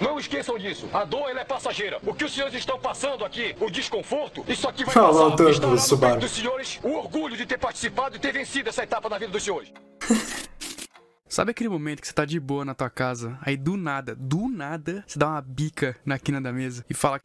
Não esqueçam disso. A dor, ela é passageira. O que os senhores estão passando aqui, o desconforto, isso aqui vai Olha lá o passar. tanto Está do lá no Subaru. peito dos senhores o orgulho de ter participado e ter vencido essa etapa na vida dos senhores. Sabe aquele momento que você tá de boa na tua casa, aí do nada, você dá uma bica na quina da mesa e fala...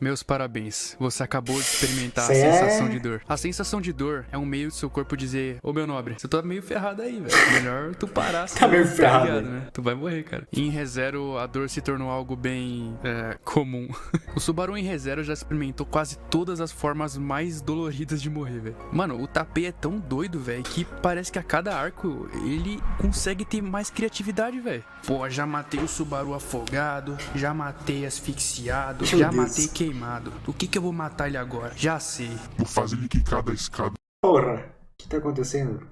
Meus parabéns, você acabou de experimentar a sensação de dor. A sensação de dor é um meio do seu corpo dizer: ô meu nobre, você tá meio ferrado aí, velho. Melhor tu parar. Tá meio ferrado, ligado, né? Tu vai morrer, cara. E em ReZero, a dor se tornou algo bem comum. O Subaru em ReZero já experimentou quase todas as formas mais doloridas de morrer, velho. Mano, o Tapei é tão doido, velho, que parece que a cada arco ele consegue ter mais criatividade, velho. Pô, já matei o Subaru afogado, já matei asfixiado, já matei queimado. O que eu vou matar ele agora? Já sei. Vou fazer ele quicar da escada Porra, o que tá acontecendo?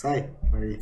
Sai, aí.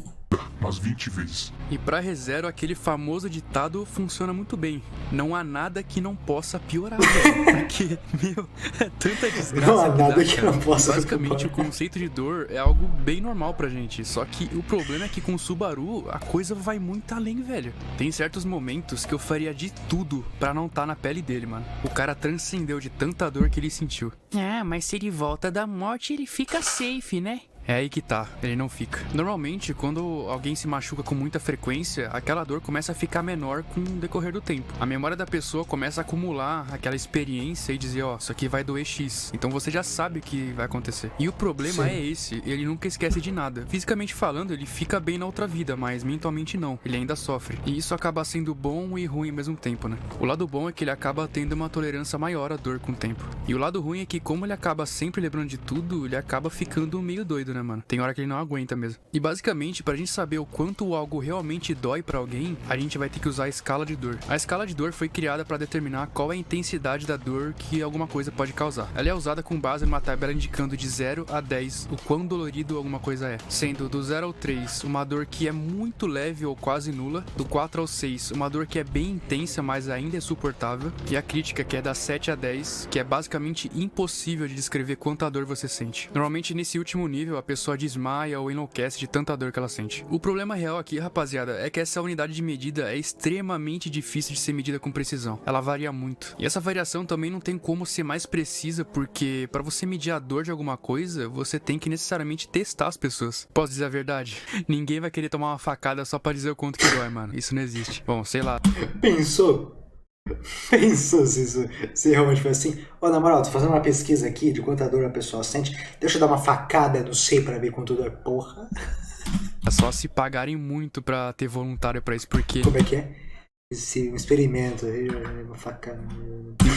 umas 20 vezes. E pra ReZero, aquele famoso ditado funciona muito bem. Não há nada que não possa piorar, velho. Porque, meu, é tanta desgraça. Não há que nada dá, que cara. não possa Basicamente, piorar. o conceito de dor é algo bem normal pra gente. Só que o problema é que com o Subaru, a coisa vai muito além, velho. Tem certos momentos que eu faria de tudo pra não estar na pele dele, mano. O cara transcendeu de tanta dor que ele sentiu. Ah, mas se ele volta da morte, ele fica safe, né? É aí que tá, ele não fica. Normalmente, quando alguém se machuca com muita frequência, aquela dor começa a ficar menor com o decorrer do tempo. A memória da pessoa começa a acumular aquela experiência e dizer, ó, isso aqui vai doer X. Então você já sabe o que vai acontecer. E o problema é esse, ele nunca esquece de nada. Fisicamente falando, ele fica bem na outra vida, mas mentalmente não. Ele ainda sofre. E isso acaba sendo bom e ruim ao mesmo tempo, né? O lado bom é que ele acaba tendo uma tolerância maior à dor com o tempo. E o lado ruim é que, como ele acaba sempre lembrando de tudo, ele acaba ficando meio doido, né, mano? Tem hora que ele não aguenta mesmo. E basicamente, pra gente saber o quanto algo realmente dói pra alguém, a gente vai ter que usar a escala de dor. A escala de dor foi criada pra determinar qual é a intensidade da dor que alguma coisa pode causar. Ela é usada com base numa tabela indicando de 0 a 10 o quão dolorido alguma coisa é. Sendo do 0 ao 3 uma dor que é muito leve ou quase nula, do 4 ao 6 uma dor que é bem intensa, mas ainda é suportável, e a crítica, que é da 7 a 10, que é basicamente impossível de descrever quanta dor você sente. Normalmente nesse último nível a pessoa desmaia ou enlouquece de tanta dor que ela sente. O problema real aqui, rapaziada, é que essa unidade de medida é extremamente difícil de ser medida com precisão. Ela varia muito. E essa variação também não tem como ser mais precisa, porque para você medir a dor de alguma coisa, você tem que necessariamente testar as pessoas. Posso dizer a verdade? Ninguém vai querer tomar uma facada só pra dizer o quanto que dói, mano. Isso não existe. Bom, sei lá. Pensou? Pensou se realmente foi assim? Ô, na moral, tô fazendo uma pesquisa aqui de quanta dor a pessoa sente. Deixa eu dar uma facada, não sei, pra ver quanto dor. Porra. É só se pagarem muito pra ter voluntário pra isso, porque Como é que é? Esse experimento aí, uma facada.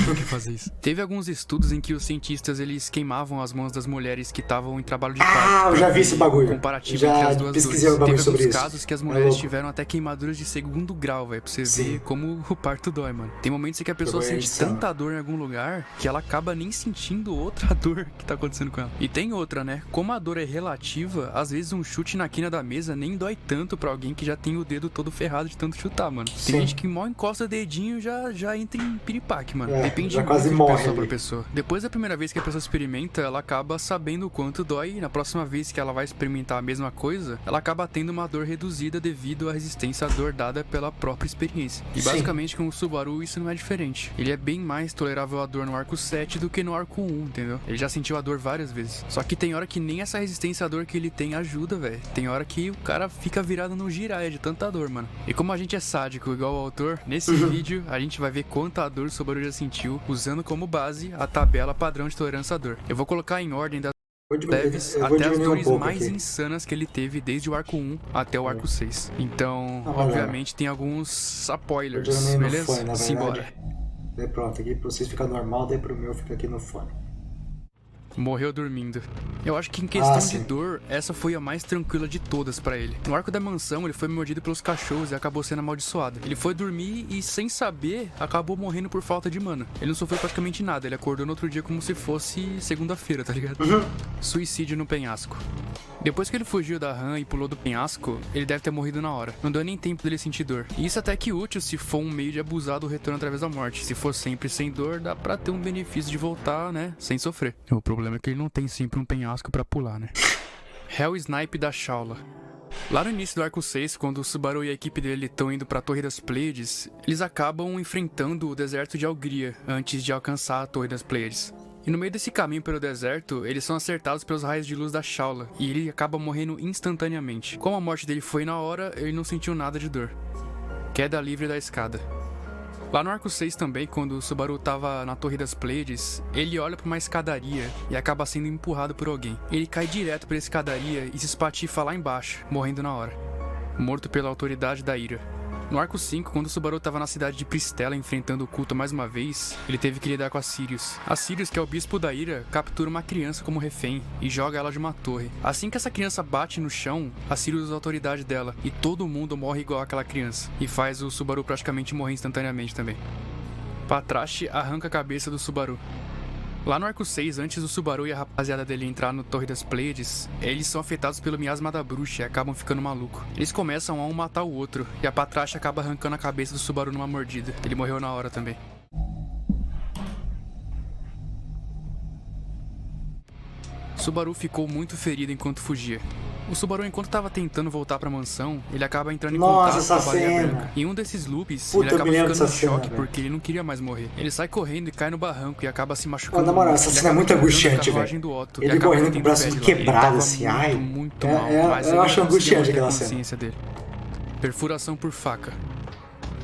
tem que fazer isso. Teve alguns estudos em que os cientistas eles queimavam as mãos das mulheres que estavam em trabalho de parto. Ah, eu já vi esse bagulho. Comparativo Já entre as duas pesquisei dores. um bagulho Teve sobre alguns isso. casos que as É mulheres louco. tiveram até queimaduras de segundo grau, velho, pra você Sim. ver como o parto dói, mano. Tem momentos em que a pessoa Bagulho é sente insano. tanta dor em algum lugar que ela acaba nem sentindo outra dor que tá acontecendo com ela. E tem outra, né? Como a dor é relativa, às vezes um chute na quina da mesa nem dói tanto pra alguém que já tem o dedo todo ferrado de tanto chutar, mano. Tem Sim. gente que mal encosta o dedinho já entra em piripaque, mano. É, Depende já muito quase de morre pessoa pra ali. pessoa. Depois da primeira vez que a pessoa experimenta, ela acaba sabendo o quanto dói, e na próxima vez que ela vai experimentar a mesma coisa, ela acaba tendo uma dor reduzida devido à resistência à dor dada pela própria experiência. E Sim. basicamente com o Subaru isso não é diferente. Ele é bem mais tolerável à dor no arco 7 do que no arco 1, entendeu? Ele já sentiu a dor várias vezes. Só que tem hora que nem essa resistência à dor que ele tem ajuda, velho. Tem hora que o cara fica virado no giraia de tanta dor, mano. E como a gente é sádico igual o autor, nesse vídeo a gente vai ver quanta dor o Subaru já sentiu, usando como base a tabela padrão de tolerância à dor. Eu vou colocar em ordem das leves Eu vou até as diminuir um dores pouco mais aqui. insanas que ele teve desde o arco 1 até o arco 6. Então, Ah, valeu. obviamente, tem alguns Eu spoilers, diminuí no beleza? fone, na verdade. Simbora. Daí pronto, aqui pra vocês ficar normal, daí pro meu fica aqui no fone. Morreu dormindo. Eu acho que em questão de sim. dor, essa foi a mais tranquila de todas pra ele. No arco da mansão, ele foi mordido pelos cachorros e acabou sendo amaldiçoado. Ele foi dormir e, sem saber, acabou morrendo por falta de mana. Ele não sofreu praticamente nada, ele acordou no outro dia como se fosse segunda-feira, tá ligado? Suicídio no penhasco. Depois que ele fugiu da RAM e pulou do penhasco, ele deve ter morrido na hora. Não deu nem tempo dele sentir dor. E isso até que útil se for um meio de abusar do retorno através da morte. Se for sempre sem dor, dá pra ter um benefício de voltar, né, sem sofrer. O problema é que ele não tem sempre um penhasco pra pular, né? Hell Snipe da Shaula. Lá no início do arco 6, quando o Subaru e a equipe dele estão indo pra Torre das Pleiades, eles acabam enfrentando o deserto de Algria antes de alcançar a Torre das Pleiades. E no meio desse caminho pelo deserto, eles são acertados pelos raios de luz da Shaula, e ele acaba morrendo instantaneamente. Como a morte dele foi na hora, ele não sentiu nada de dor. Queda livre da escada. Lá no arco 6 também, quando o Subaru tava na Torre das Pleiades, ele olha pra uma escadaria e acaba sendo empurrado por alguém. Ele cai direto pela escadaria e se espatifa lá embaixo, morrendo na hora. Morto pela autoridade da ira. No arco 5, quando o Subaru tava na cidade de Pristela enfrentando o culto mais uma vez, ele teve que lidar com a Sirius. A Sirius, que é o bispo da ira, captura uma criança como refém e joga ela de uma torre. Assim que essa criança bate no chão, a Sirius usa a autoridade dela e todo mundo morre igual aquela criança. E faz o Subaru praticamente morrer instantaneamente também. Patrache arranca a cabeça do Subaru. Lá no arco 6, antes do Subaru e a rapaziada dele entrar no Torre das Pleiades, eles são afetados pelo miasma da bruxa e acabam ficando malucos. Eles começam a um matar o outro, e a Patrache acaba arrancando a cabeça do Subaru numa mordida. Ele morreu na hora também. Subaru ficou muito ferido enquanto fugia. O Subaru, enquanto tava tentando voltar pra mansão, ele acaba entrando em contato com a Baleia Branca. Em um desses loops, ele acaba ficando em choque porque ele não queria mais morrer. Ele sai correndo e cai no barranco e acaba se machucando. Na moral, essa cena é muito angustiante, velho. Ele correndo com o braço quebrado assim, ai. Muito mal, mas eu acho angustiante aquela cena. Dele. Perfuração por faca.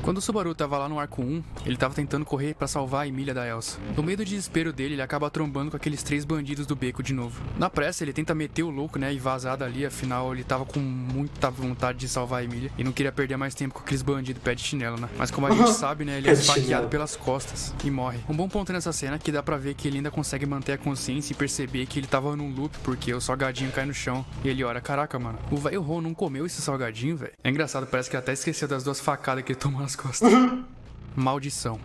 Quando o Subaru tava lá no arco 1, ele tava tentando correr pra salvar a Emília da Elsa. No meio do desespero dele, ele acaba trombando com aqueles 3 bandidos do beco de novo. Na pressa, ele tenta meter o louco, né, e vazar dali, afinal ele tava com muita vontade de salvar a Emília e não queria perder mais tempo com aqueles bandidos pé de chinelo, né. Mas como a gente sabe, né, ele é esfaqueado pelas costas e morre. Um bom ponto nessa cena é que dá pra ver que ele ainda consegue manter a consciência e perceber que ele tava num loop porque o salgadinho cai no chão e ele olha, caraca, mano, o velho Ron não comeu esse salgadinho, velho. É engraçado, parece que até esqueceu das 2 facadas que ele tomou nas costas. Maldição.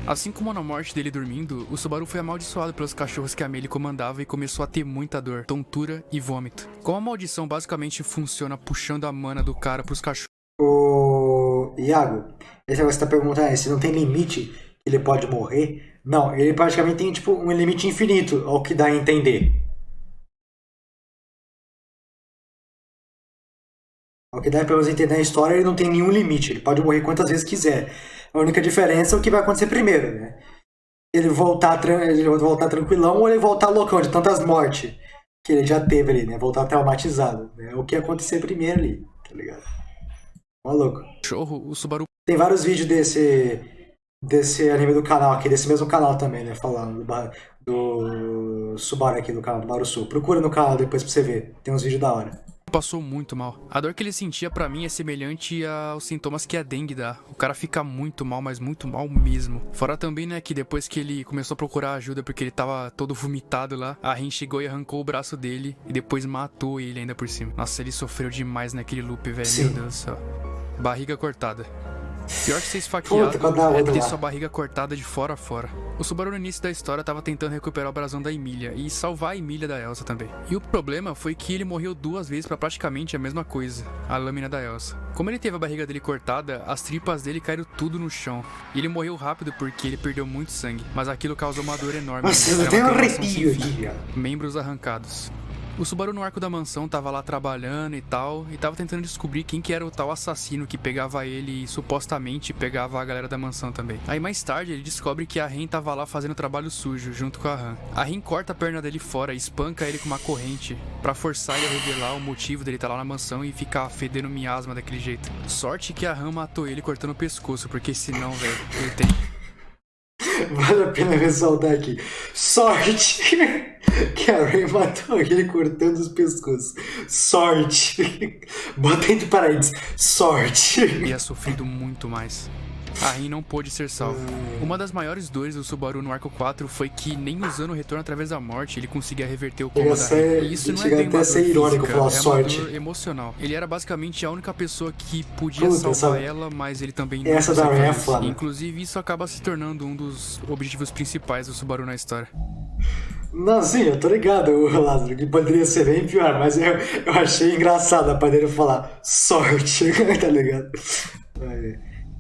Assim como na morte dele dormindo, o Subaru foi amaldiçoado pelos cachorros que a Meili comandava e começou a ter muita dor, tontura e vômito. Como a maldição basicamente funciona puxando a mana do cara pros cachorros. Ô, Iago, esse negócio que você tá perguntando é se não tem limite que ele pode morrer. Não, ele praticamente tem tipo um limite infinito, ao que dá a entender. Ao que dá pra você entender a história, ele não tem nenhum limite. Ele pode morrer quantas vezes quiser. A única diferença é o que vai acontecer primeiro, né? Ele voltar tranquilão ou ele voltar loucão de tantas mortes que ele já teve ali, né? Voltar traumatizado. É o que acontecer primeiro ali, tá ligado? Maluco. Cachorro, o Subaru. Tem vários vídeos desse anime do canal aqui, desse mesmo canal também, né? Falando do Subaru aqui, do canal do Marusu. Procura no canal depois pra você ver. Tem uns vídeos da hora. Passou muito mal. A dor que ele sentia pra mim é semelhante aos sintomas que a dengue dá. O cara fica muito mal, mas muito mal mesmo. Fora também, né, que depois que ele começou a procurar ajuda porque ele tava todo vomitado lá, a Rin chegou e arrancou o braço dele e depois matou ele ainda por cima. Nossa, ele sofreu demais naquele loop, velho. Sim. Meu Deus do céu. Barriga cortada. Pior que ser esfaqueado é ter sua barriga cortada de fora a fora. O Subaru no início da história tava tentando recuperar o brasão da Emília e salvar a Emília da Elsa também. E o problema foi que ele morreu 2 vezes pra praticamente a mesma coisa, a lâmina da Elsa. Como ele teve a barriga dele cortada, as tripas dele caíram tudo no chão. E ele morreu rápido porque ele perdeu muito sangue, mas aquilo causou uma dor enorme. Nossa, eu tenho um arrepio aqui, membros arrancados. O Subaru no arco da mansão tava lá trabalhando e tal, e tava tentando descobrir quem que era o tal assassino que pegava ele e supostamente pegava a galera da mansão também. Aí mais tarde ele descobre que a Ren tava lá fazendo trabalho sujo, junto com a Han. A Ren corta a perna dele fora e espanca ele com uma corrente, pra forçar ele a revelar o motivo dele estar lá na mansão e ficar fedendo miasma daquele jeito. Sorte que a Han matou ele cortando o pescoço, porque senão, velho, ele tem... Vale a pena ressaltar aqui. Sorte que a Ray matou ele cortando os pescoços. Sorte. Bota entre parênteses. Sorte. Ia sofrido muito mais. A Rin não pôde ser salva. Uma das maiores dores do Subaru no arco 4 foi que nem usando o retorno através da morte ele conseguia reverter o coma da Rin. E isso não é bem uma dor física, é uma dor emocional. Ele era basicamente a única pessoa que podia salvar ela, mas ele também não essa da Rin é foda. Inclusive isso acaba se tornando um dos objetivos principais do Subaru na história. Não, sim, eu tô ligado, Lázaro, que poderia ser bem pior, mas eu achei engraçado a maneira de falar sorte, tá ligado?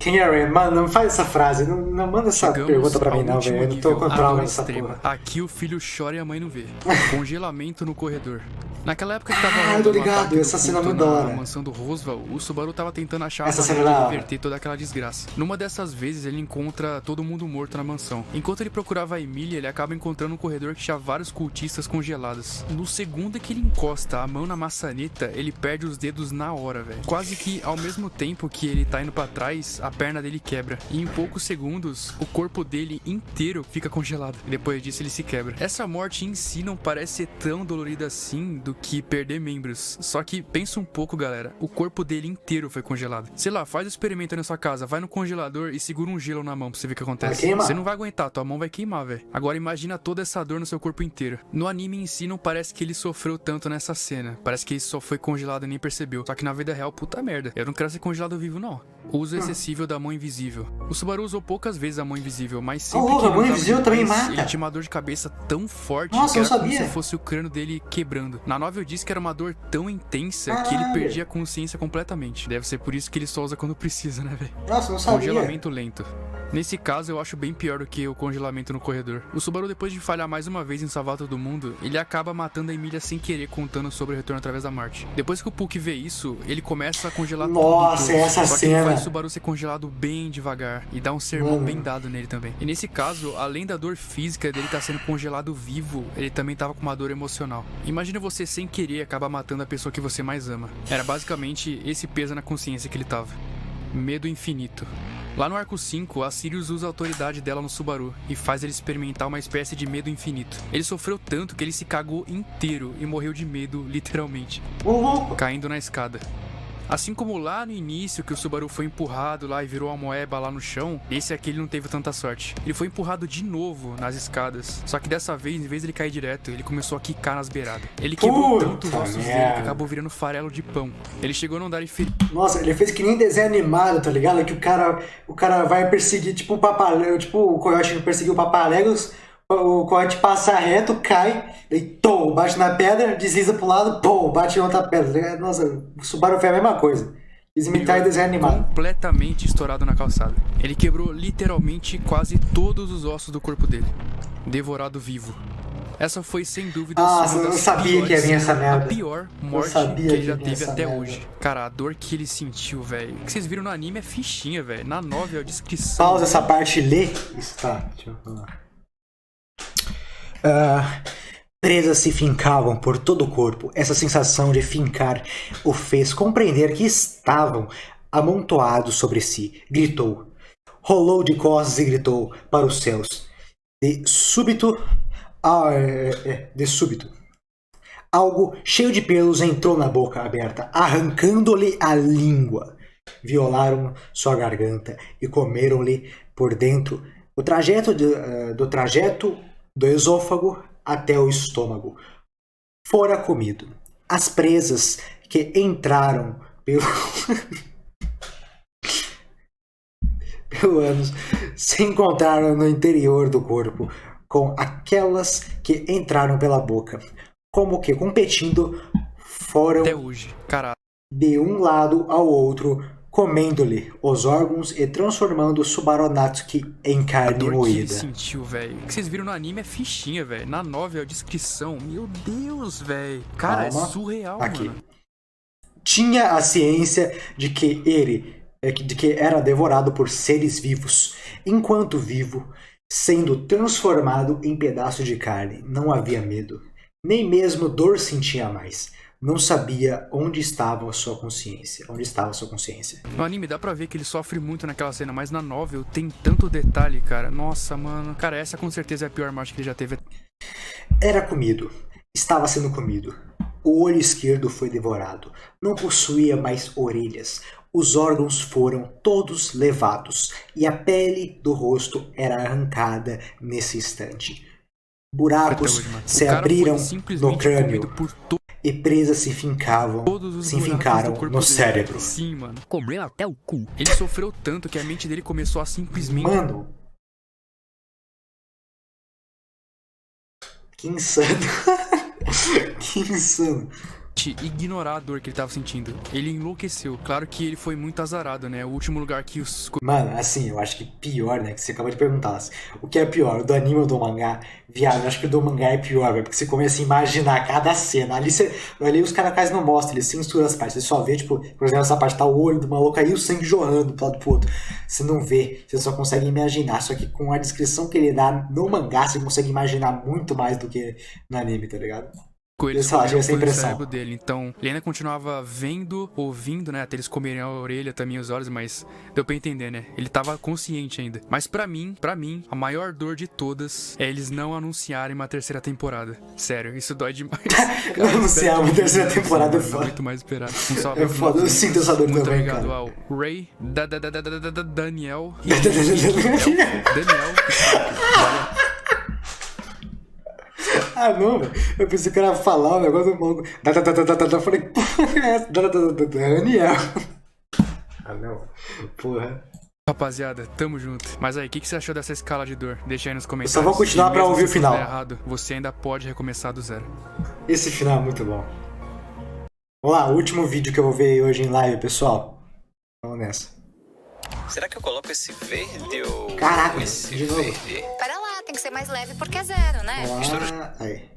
Quem é Ray? Mano, não faz essa frase, não manda essa pergunta pra mim não, velho. Eu não tô com trauma nessa porra. Aqui o filho chora e a mãe não vê. Congelamento no corredor. Naquela época que tava Ah, rolando tô o ligado, ataque do essa cena é culto muito da na hora. mansão do Roosevelt, o Subaru tava tentando achar Essa uma cena é maneira da de hora. reverter toda aquela desgraça. Numa dessas vezes, ele encontra todo mundo morto na mansão. Enquanto ele procurava a Emília, ele acaba encontrando um corredor que tinha vários cultistas congelados. No segundo que ele encosta a mão na maçaneta, ele perde os dedos na hora, velho. Quase que ao mesmo tempo que ele tá indo pra trás, a perna dele quebra. E em poucos segundos, o corpo dele inteiro fica congelado. E depois disso, ele se quebra. Essa morte em si não parece ser tão dolorida assim do que perder membros. Só que pensa um pouco, galera. O corpo dele inteiro foi congelado. Sei lá, faz o experimento aí na sua casa. Vai no congelador e segura um gelo na mão pra você ver o que Vai acontece. queimar. Você não vai aguentar, tua mão vai queimar, velho. Agora imagina toda essa dor no seu corpo inteiro. No anime em si, não parece que ele sofreu tanto nessa cena. Parece que ele só foi congelado e nem percebeu. Só que na vida real, puta merda. Eu não quero ser congelado vivo, não. O uso excessivo da mão invisível. O Subaru usou poucas vezes a mão invisível, mas sempre Oh, que a ele mão usava invisível também demais, mata. ele tinha uma dor de cabeça tão forte Nossa, que eu era como sabia. se fosse o crânio dele quebrando. Na novel diz que era uma dor tão intensa que ele Caralho. perdia a consciência completamente. Deve ser por isso que ele só usa quando precisa, né, velho? Nossa, não sabia. Congelamento lento. Nesse caso, eu acho bem pior do que o congelamento no corredor. O Subaru, depois de falhar mais uma vez em salvar todo mundo, ele acaba matando a Emília sem querer, contando sobre o retorno através da Marte. Depois que o Puck vê isso, ele começa a congelar Nossa, tudo. essa Só que ele cena. faz o Subaru ser congelado bem devagar e dá um sermão Mano. bem dado nele também. E nesse caso, além da dor física dele estar sendo congelado vivo, ele também tava com uma dor emocional. Imagina você sem querer acabar matando a pessoa que você mais ama. Era basicamente esse peso na consciência que ele tava. Medo infinito. Lá no arco 5, a Sirius usa a autoridade dela no Subaru e faz ele experimentar uma espécie de medo infinito. Ele sofreu tanto que ele se cagou inteiro e morreu de medo, literalmente, Ô, louco. caindo na escada. Assim como lá no início, que o Subaru foi empurrado lá e virou uma moeba lá no chão, esse aqui ele não teve tanta sorte. Ele foi empurrado de novo nas escadas, só que dessa vez, em vez de ele cair direto, ele começou a quicar nas beiradas. Ele quebrou Puta tanto os ossos dele merda. que acabou virando farelo de pão. Ele chegou a não dar ferido. Nossa, ele fez que nem desenho animado, tá ligado? Que o cara vai perseguir, tipo o Papalégua, tipo o Coyote perseguiu o Papaléguas, o Coyote passa reto, cai, e tom, bate na pedra, desliza pro lado, pô, bate em outra pedra, tá ligado? Nossa, o Subaru fez a mesma coisa. Quis imitar em desenho animado. Completamente estourado na calçada. Ele quebrou literalmente quase todos os ossos do corpo dele. Devorado vivo. Essa foi sem dúvida Nossa, uma eu das sabia que ia vir essa merda. a pior morte sabia que ele que já ia vir teve essa até merda. hoje. Cara, a dor que ele sentiu, velho. O que vocês viram no anime é fichinha, velho. Na novel, a descrição. Pausa essa parte e lê. Está, deixa eu falar. Presas se fincavam por todo o corpo. Essa sensação de fincar o fez compreender que estavam amontoados sobre si. Gritou. Rolou de costas e gritou para os céus. De súbito, algo cheio de pelos entrou na boca aberta, arrancando-lhe a língua. Violaram sua garganta e comeram-lhe por dentro o trajeto do esôfago até o estômago. Fora comido. As presas que entraram pelo pelo ânus se encontraram no interior do corpo com aquelas que entraram pela boca, como que competindo, foram Até hoje. Cara, de um lado ao outro, comendo-lhe os órgãos e transformando Subaru Natsuki em a carne dor que ele moída. sentiu, velho. O que vocês viram no anime é fichinha, velho. Na novel, a descrição. Meu Deus, velho. Cara, Calma. é surreal, Aqui. mano. Tinha a ciência de que era devorado por seres vivos, enquanto vivo, sendo transformado em pedaço de carne. Não havia medo, nem mesmo dor sentia mais. Não sabia onde estava a sua consciência. No anime dá pra ver que ele sofre muito naquela cena, mas na novel tem tanto detalhe, cara. Nossa, mano. Cara, essa com certeza é a pior morte que ele já teve. Era comido. Estava sendo comido. O olho esquerdo foi devorado. Não possuía mais orelhas. Os órgãos foram todos levados e a pele do rosto era arrancada nesse instante. Buracos Até hoje, mano. se O cara abriram foi simplesmente no crânio comido por e presas se fincavam, todos os se buracos fincaram do corpo no dele. cérebro. Sim, mano. Comeu até o cu. Ele sofreu tanto que a mente dele começou a simplesmente... Mano, que insano. Que insano. ignorar a dor que ele tava sentindo. Ele enlouqueceu. Claro que ele foi muito azarado, né? O último lugar que os... Mano, assim, eu acho que pior, né? Que você acabou de perguntar. Assim, o que é pior, o do anime ou do mangá? Viado, eu acho que o do mangá é pior, velho. Porque você começa a imaginar cada cena. Ali os caras quase não mostram, eles censuram as partes. Você só vê, tipo, por exemplo, essa parte tá o olho do maluco aí e o sangue jorrando pro lado pro outro. Você não vê, você só consegue imaginar. Só que com a descrição que ele dá no mangá, você consegue imaginar muito mais do que no anime, tá ligado? Coelhos Sei lá, tive essa comeram o impressão. cérebro dele. Então, ele ainda continuava vendo, ouvindo, né? Até eles comerem a orelha também, os olhos, mas deu pra entender, né? Ele tava consciente ainda. Mas pra mim, a maior dor de todas é eles não anunciarem uma terceira temporada. Sério, isso dói demais. Não anunciar uma terceira temporada é Não foda. muito mais esperar. Um salve É pros foda, eu nossos sinto amigos. essa dor Muito também, obrigado cara. ao Ray, Daniel e Daniel. Ah, não, velho. Eu pensei que era falar um negócio do maluco. Eu falei, porra, é essa? Daniel. Ah, não. Porra. Rapaziada, tamo junto. Mas aí, o que você achou dessa escala de dor? Deixa aí nos comentários. Eu só vou continuar E pra mesmo ouvir o se final. der errado, você ainda pode recomeçar do zero. Esse final é muito bom. Vamos lá, último vídeo que eu vou ver hoje em live, pessoal. Vamos nessa. Será que eu coloco esse verde ou Caraca, esse de novo. verde? Pera lá, tem que ser mais leve porque é zero, né? Vamos lá. Aí.